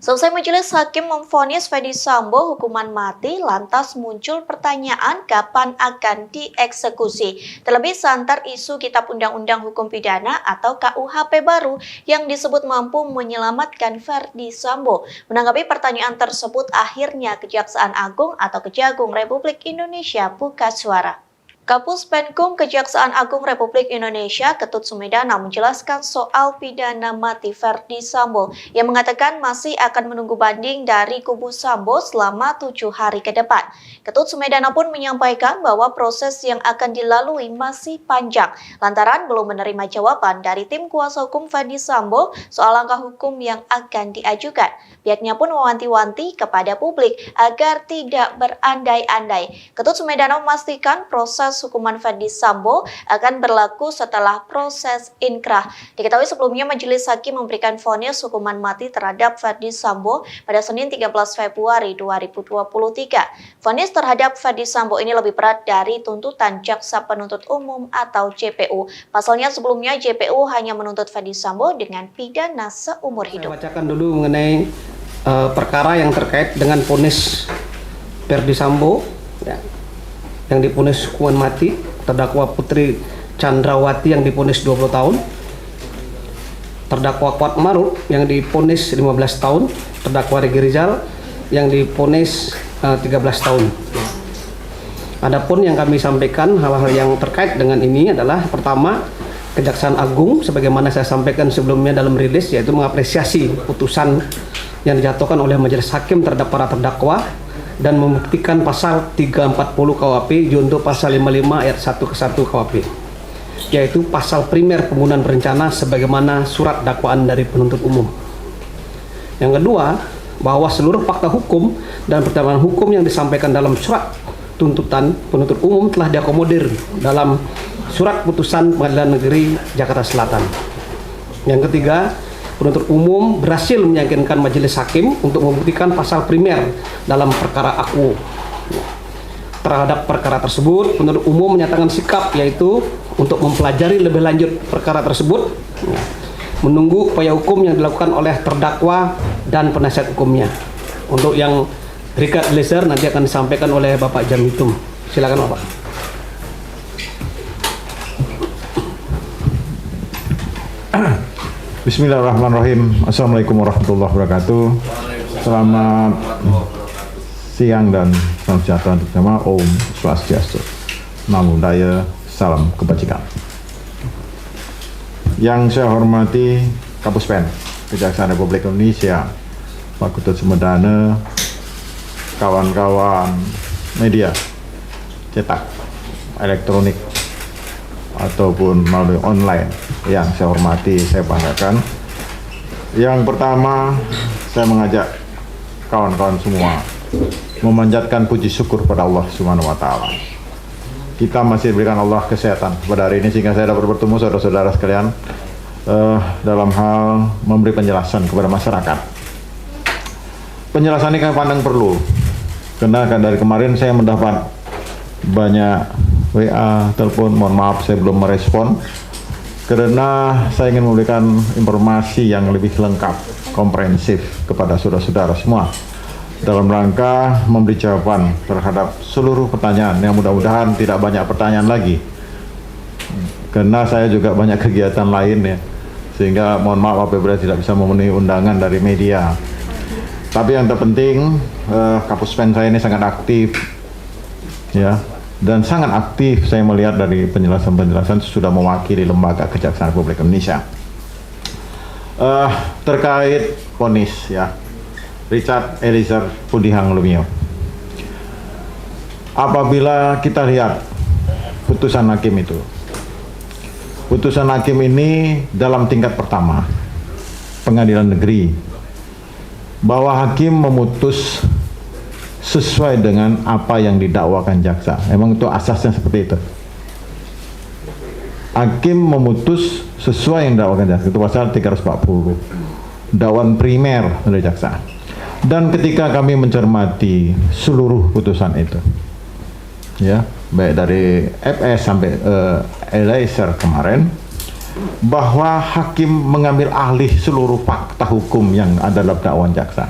Selesai majelis hakim memvonis Ferdy Sambo hukuman mati, lantas muncul pertanyaan kapan akan dieksekusi. Terlebih santar isu Kitab Undang-Undang Hukum Pidana atau KUHP baru yang disebut mampu menyelamatkan Ferdy Sambo. Menanggapi pertanyaan tersebut, akhirnya Kejaksaan Agung atau Kejagung Republik Indonesia buka suara. Kapus Penkum Kejaksaan Agung Republik Indonesia Ketut Sumedana menjelaskan soal pidana mati Ferdy Sambo yang mengatakan masih akan menunggu banding dari kubu Sambo selama 7 hari ke depan. Ketut Sumedana pun menyampaikan bahwa proses yang akan dilalui masih panjang lantaran belum menerima jawaban dari tim kuasa hukum Ferdy Sambo soal langkah hukum yang akan diajukan. Pihaknya pun mewanti-wanti kepada publik agar tidak berandai-andai. Ketut Sumedana memastikan proses hukuman Ferdy Sambo akan berlaku setelah proses inkrah. Diketahui sebelumnya majelis hakim memberikan vonis hukuman mati terhadap Ferdy Sambo pada Senin 13 Februari 2023. Vonis terhadap Ferdy Sambo ini lebih berat dari tuntutan Jaksa Penuntut Umum atau JPU. Pasalnya sebelumnya JPU hanya menuntut Ferdy Sambo dengan pidana seumur hidup. Saya bacakan dulu mengenai perkara yang terkait dengan vonis Ferdy Sambo ya, yang divonis hukuman mati, terdakwa Putri Chandrawati yang divonis 20 tahun, terdakwa Kuat Maruf yang divonis 15 tahun, terdakwa Regi Rizal yang divonis 13 tahun. Adapun yang kami sampaikan hal-hal yang terkait dengan ini adalah pertama, Kejaksaan Agung sebagaimana saya sampaikan sebelumnya dalam rilis, yaitu mengapresiasi putusan yang dijatuhkan oleh majelis hakim terhadap para terdakwa dan membuktikan pasal 340 KUHP junto pasal 55 ayat 1 ke 1 KUHP, yaitu pasal primer pembunuhan berencana sebagaimana surat dakwaan dari penuntut umum. Yang kedua, bahwa seluruh fakta hukum dan pertimbangan hukum yang disampaikan dalam surat tuntutan penuntut umum telah diakomodir dalam surat putusan Pengadilan Negeri Jakarta Selatan. Yang ketiga, penuntut umum berhasil meyakinkan majelis hakim untuk membuktikan pasal primer dalam perkara aku. Terhadap perkara tersebut, penuntut umum menyatakan sikap yaitu untuk mempelajari lebih lanjut perkara tersebut, menunggu upaya hukum yang dilakukan oleh terdakwa dan penasihat hukumnya. Untuk yang Richard Eliezer nanti akan disampaikan oleh Bapak Jamitum. Silakan Bapak. Bismillahirrahmanirrahim. Assalamualaikum warahmatullahi wabarakatuh. Selamat siang dan salam sejahtera untuk semua. Om Swastiastu. Namo Buddhaya. Salam kebajikan. Yang saya hormati Kapus Pen Kejaksaan Republik Indonesia, Pak Ketut Sumedana, kawan-kawan media cetak, elektronik ataupun melalui online yang saya hormati, saya banggakan. Yang pertama, saya mengajak kawan-kawan semua memanjatkan puji syukur pada Allah Subhanahu wa taala. Kita masih diberikan Allah kesehatan pada hari ini sehingga saya dapat bertemu saudara-saudara sekalian dalam hal memberi penjelasan kepada masyarakat. Penjelasan ini kami pandang perlu karena dari kemarin saya mendapat banyak WA, telepon, mohon maaf saya belum merespon karena saya ingin memberikan informasi yang lebih lengkap, komprehensif kepada saudara-saudara semua dalam rangka memberi jawaban terhadap seluruh pertanyaan yang mudah-mudahan tidak banyak pertanyaan lagi karena saya juga banyak kegiatan lain ya, sehingga mohon maaf apabila tidak bisa memenuhi undangan dari media. Tapi yang terpenting Kapus Pen saya ini sangat aktif ya, dan sangat aktif saya melihat dari penjelasan-penjelasan sudah mewakili lembaga Kejaksaan Republik Indonesia terkait vonis ya Richard Eliezer Pudihang Lumiu. Apabila kita lihat putusan hakim itu, putusan hakim ini dalam tingkat pertama pengadilan negeri, bahwa hakim memutus sesuai dengan apa yang didakwakan jaksa. Emang itu asasnya seperti itu. Hakim memutus sesuai yang didakwakan jaksa. Itu pasal 340. Dakwaan primer dari jaksa. Dan ketika kami mencermati seluruh putusan itu, ya, baik dari FS sampai Eliezer kemarin, bahwa hakim mengambil alih seluruh fakta hukum yang ada dalam dakwaan jaksa.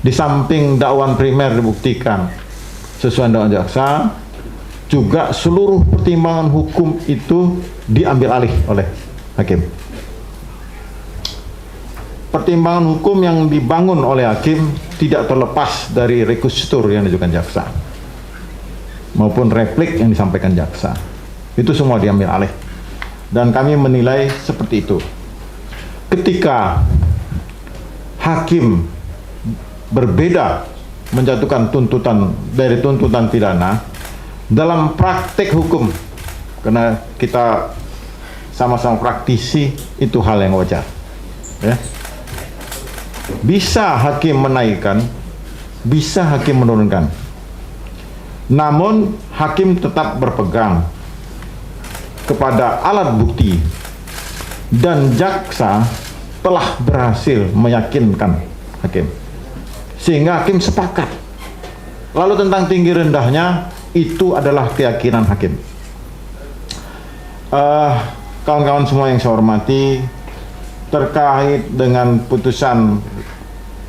Di samping dakwaan primer dibuktikan sesuai dakwaan jaksa, juga seluruh pertimbangan hukum itu diambil alih oleh hakim. Pertimbangan hukum yang dibangun oleh hakim tidak terlepas dari rekustur yang diajukan jaksa maupun replik yang disampaikan jaksa. Itu semua diambil alih. Dan kami menilai seperti itu. Ketika hakim berbeda menjatuhkan tuntutan dari tuntutan pidana, dalam praktek hukum, karena kita sama-sama praktisi, itu hal yang wajar, ya. Bisa hakim menaikkan, bisa hakim menurunkan, namun hakim tetap berpegang kepada alat bukti, dan jaksa telah berhasil meyakinkan hakim sehingga hakim sepakat. Lalu tentang tinggi rendahnya, itu adalah keyakinan hakim. Kawan-kawan semua yang saya hormati, terkait dengan putusan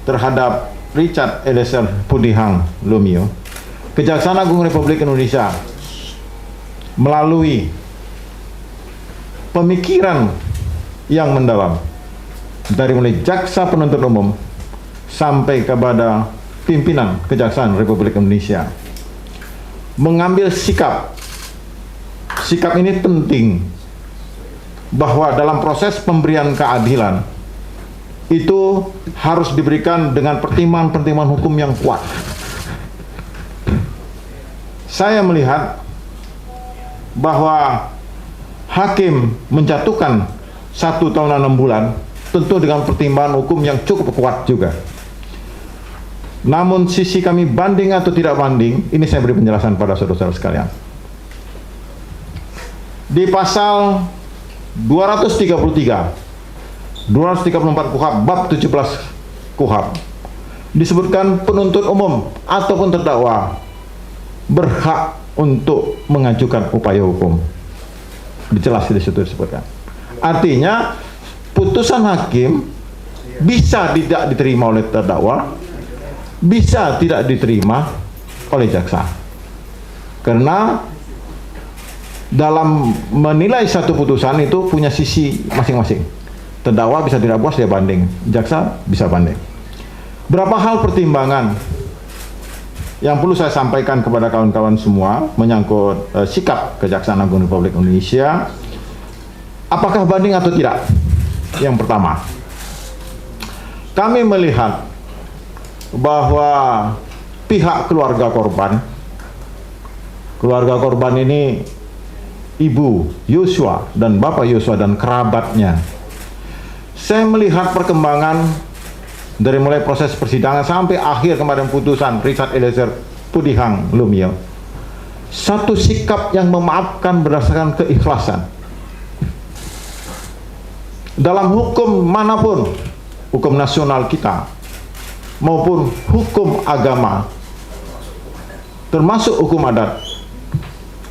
terhadap Richard Eliezer Pudihang Lumiu, Kejaksaan Agung Republik Indonesia melalui pemikiran yang mendalam dari mulai jaksa penuntut umum sampai kepada pimpinan Kejaksaan Republik Indonesia mengambil sikap. Sikap ini penting, bahwa dalam proses pemberian keadilan itu harus diberikan dengan pertimbangan-pertimbangan hukum yang kuat. Saya melihat bahwa hakim menjatuhkan 1 tahun 6 bulan tentu dengan pertimbangan hukum yang cukup kuat juga. Namun sisi kami banding atau tidak banding, ini saya beri penjelasan pada saudara-saudara sekalian. Di pasal 233, 234 KUHP bab 17 KUHP disebutkan penuntut umum ataupun terdakwa berhak untuk mengajukan upaya hukum. Jelas di situ disebutkan. Artinya putusan hakim bisa tidak diterima oleh terdakwa, bisa tidak diterima oleh jaksa. Karena dalam menilai satu putusan itu punya sisi masing-masing. Terdakwa bisa tidak puas, dia banding. Jaksa bisa banding. Berapa hal pertimbangan yang perlu saya sampaikan kepada kawan-kawan semua menyangkut sikap Kejaksaan Agung Republik Indonesia. Apakah banding atau tidak? Yang pertama, kami melihat bahwa pihak keluarga korban ini Ibu Yosua dan Bapak Yosua dan kerabatnya. Saya melihat perkembangan dari mulai proses persidangan sampai akhir kemarin putusan Richard Eliezer Pudihang Lumiu, satu sikap yang memaafkan berdasarkan keikhlasan. Dalam hukum manapun, hukum nasional kita maupun hukum agama, termasuk hukum adat,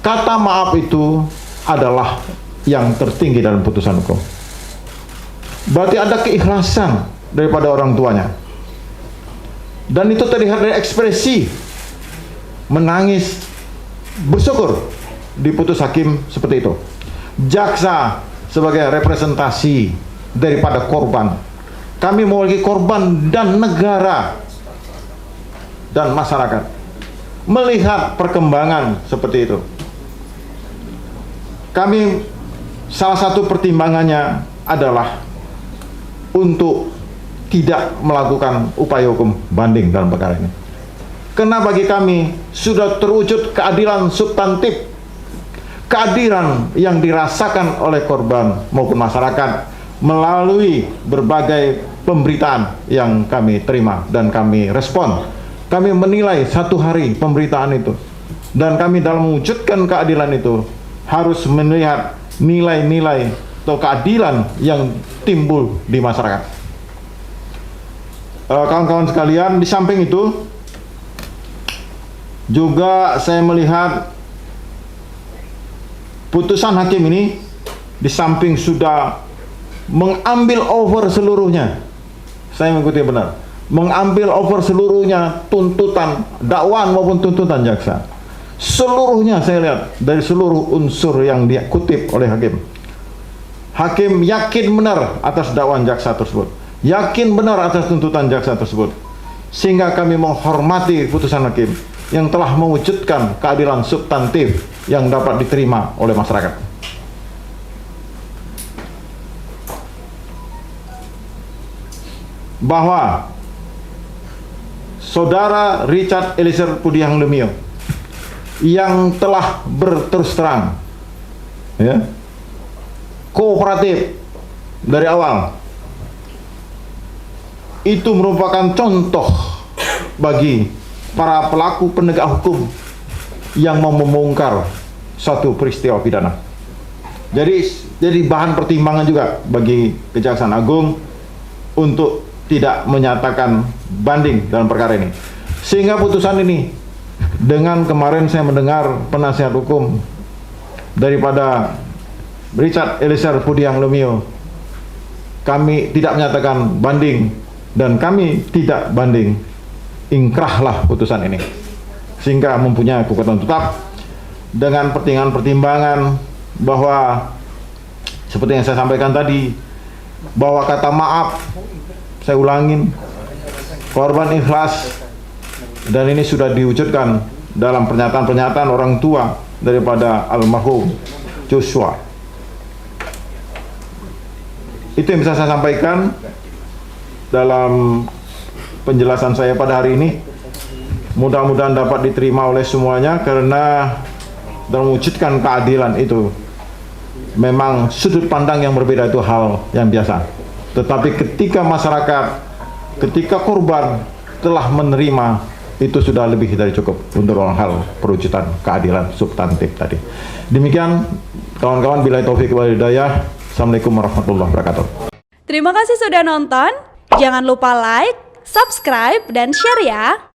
kata maaf itu adalah yang tertinggi dalam putusan hukum. Berarti ada keikhlasan daripada orang tuanya, dan itu terlihat dari ekspresi menangis bersyukur diputus hakim seperti itu. Jaksa sebagai representasi daripada korban, kami mewakili korban dan negara dan masyarakat, melihat perkembangan seperti itu. Kami salah satu pertimbangannya adalah untuk tidak melakukan upaya hukum banding dalam perkara ini. Karena bagi kami sudah terwujud keadilan substantif, keadilan yang dirasakan oleh korban maupun masyarakat melalui berbagai pemberitaan yang kami terima dan kami respon. Kami menilai 1 hari pemberitaan itu, dan kami dalam mewujudkan keadilan itu harus melihat nilai-nilai atau keadilan yang timbul di masyarakat. Kawan-kawan sekalian, di samping itu juga saya melihat putusan hakim ini di samping sudah mengambil over seluruhnya, saya mengikuti benar, mengambil over seluruhnya tuntutan dakwaan maupun tuntutan jaksa. Seluruhnya saya lihat dari seluruh unsur yang dia kutip oleh hakim. Hakim yakin benar atas dakwaan jaksa tersebut, yakin benar atas tuntutan jaksa tersebut, sehingga kami menghormati putusan hakim yang telah mewujudkan keadilan substantif yang dapat diterima oleh masyarakat. Bahwa Saudara Richard Eliezer Pudiang Lumiu yang telah berterus terang, ya, kooperatif dari awal, itu merupakan contoh bagi para pelaku penegak hukum yang mau membongkar suatu peristiwa pidana. Jadi bahan pertimbangan juga bagi Kejaksaan Agung untuk tidak menyatakan banding dalam perkara ini. Sehingga putusan ini, dengan kemarin saya mendengar penasihat hukum daripada Richard Eliezer Pudiang Lumiu, kami tidak menyatakan banding dan kami tidak banding, ingkrahlah putusan ini, sehingga mempunyai kekuatan tetap dengan pertimbangan bahwa seperti yang saya sampaikan tadi, bahwa kata maaf, saya ulangin, korban ikhlas, dan ini sudah diwujudkan dalam pernyataan-pernyataan orang tua daripada almarhum Joshua. Itu yang bisa saya sampaikan dalam penjelasan saya pada hari ini. Mudah-mudahan dapat diterima oleh semuanya, karena dalam mewujudkan keadilan itu memang sudut pandang yang berbeda itu hal yang biasa. Tetapi ketika masyarakat, ketika korban telah menerima, itu sudah lebih dari cukup untuk hal perwujudan keadilan substantif tadi. Demikian kawan-kawan, billahi taufik wal hidayah. Assalamualaikum warahmatullahi wabarakatuh. Terima kasih sudah nonton. Jangan lupa like, subscribe, dan share ya.